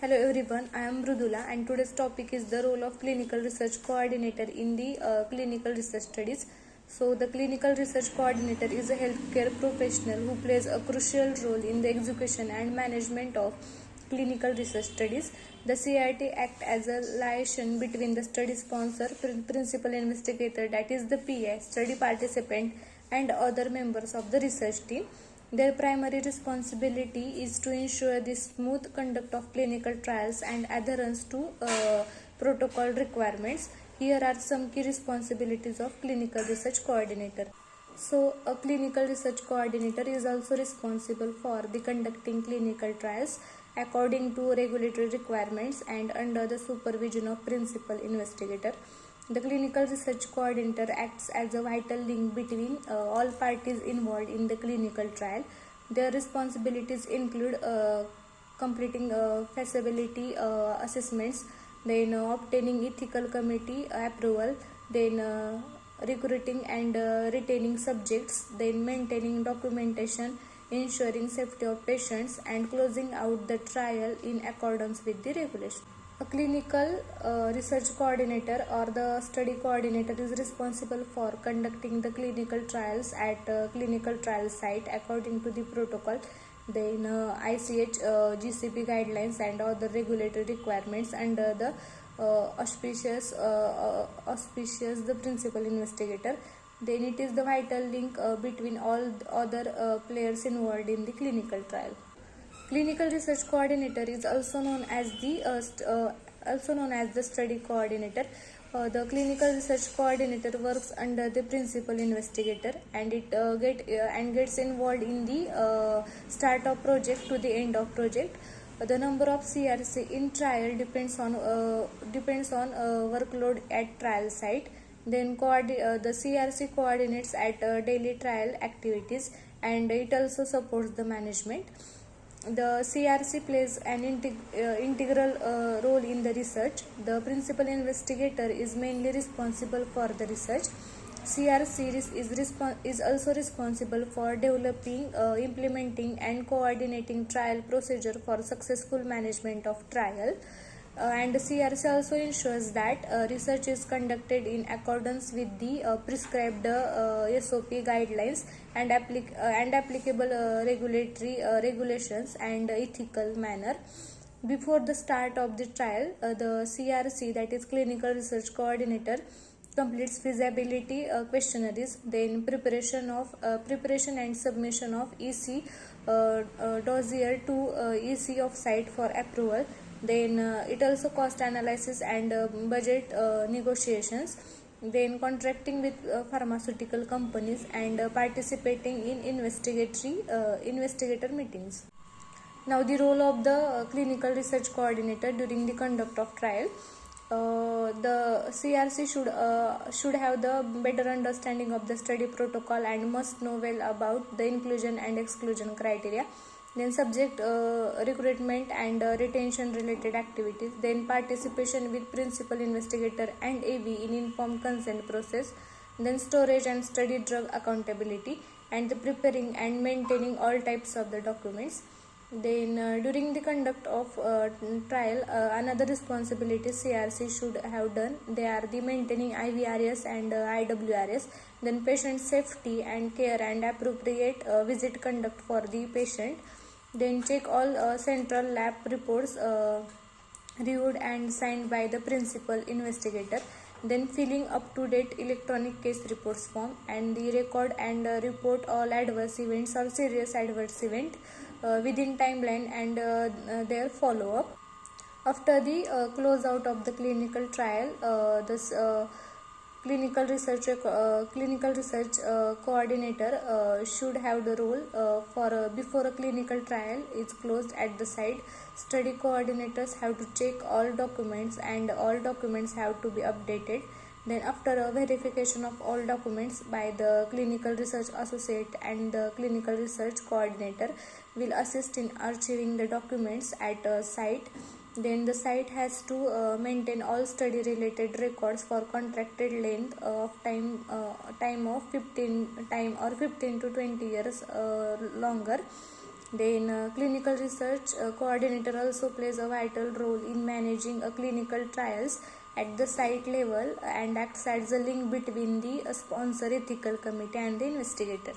Hello everyone, I am Mrudula and today's topic is the role of clinical research coordinator in the clinical research studies. So the clinical research coordinator is a healthcare professional who plays a crucial role in the execution and management of clinical research studies. The CRT act as a liaison between the study sponsor, principal investigator, that is the PI, study participant and other members of the research team. Their primary responsibility is to ensure the smooth conduct of clinical trials and adherence to protocol requirements. Here are some key responsibilities of clinical research coordinator. So, a clinical research coordinator is also responsible for the conducting clinical trials according to regulatory requirements and under the supervision of principal investigator. The clinical research coordinator acts as a vital link between all parties involved in the clinical trial. Their responsibilities include completing feasibility assessments, then obtaining ethical committee approval, then recruiting and retaining subjects, then maintaining documentation, ensuring safety of patients, and closing out the trial in accordance with the regulation. A clinical research coordinator or the study coordinator is responsible for conducting the clinical trials at clinical trial site according to the protocol, then ICH GCP guidelines and other regulatory requirements under the auspicious the principal investigator. Then it is the vital link between all other players involved in the clinical trial. Clinical research coordinator is also known as the study coordinator. The clinical research coordinator works under the principal investigator and gets involved in the start of project to the end of project. The number of CRC in trial depends on workload at trial site. Then the CRC coordinates at daily trial activities and it also supports the management. The CRC plays an integral role in the research. The principal investigator is mainly responsible for the research. CRC is also responsible for developing, implementing, and coordinating trial procedure for successful management of trial. And CRC also ensures that research is conducted in accordance with the prescribed SOP guidelines and applicable regulatory regulations and ethical manner. Before the start of the trial, the CRC, that is Clinical Research Coordinator, completes feasibility questionnaires, then preparation and submission of EC dossier to EC of site for approval. Then it also cost analysis and budget negotiations, then contracting with pharmaceutical companies and participating in investigator meetings. Now the role of the clinical research coordinator during the conduct of trial. The CRC should have the better understanding of the study protocol and must know well about the inclusion and exclusion criteria. Then subject recruitment and retention related activities. Then participation with principal investigator and AV in informed consent process. Then storage and study drug accountability and the preparing and maintaining all types of the documents. Then during the conduct of trial, another responsibility CRC should have done, they are the maintaining IVRS and IWRS, then patient safety and care and appropriate visit conduct for the patient, then check all central lab reports reviewed and signed by the principal investigator, then filling up to date electronic case reports form and the record and report all adverse events or serious adverse event within timeline and their follow up. After the closeout of the clinical trial, this clinical research coordinator should have the role for before a clinical trial is closed at the site. Study coordinators have to check all documents and all documents have to be updated. Then after a verification of all documents by the clinical research associate and the clinical research coordinator will assist in archiving the documents at a site. Then the site has to maintain all study related records for contracted length of time of 15 to 20 years longer. Then clinical research coordinator also plays a vital role in managing clinical trials at the site level and acts as a link between the sponsor, ethical committee and the investigator.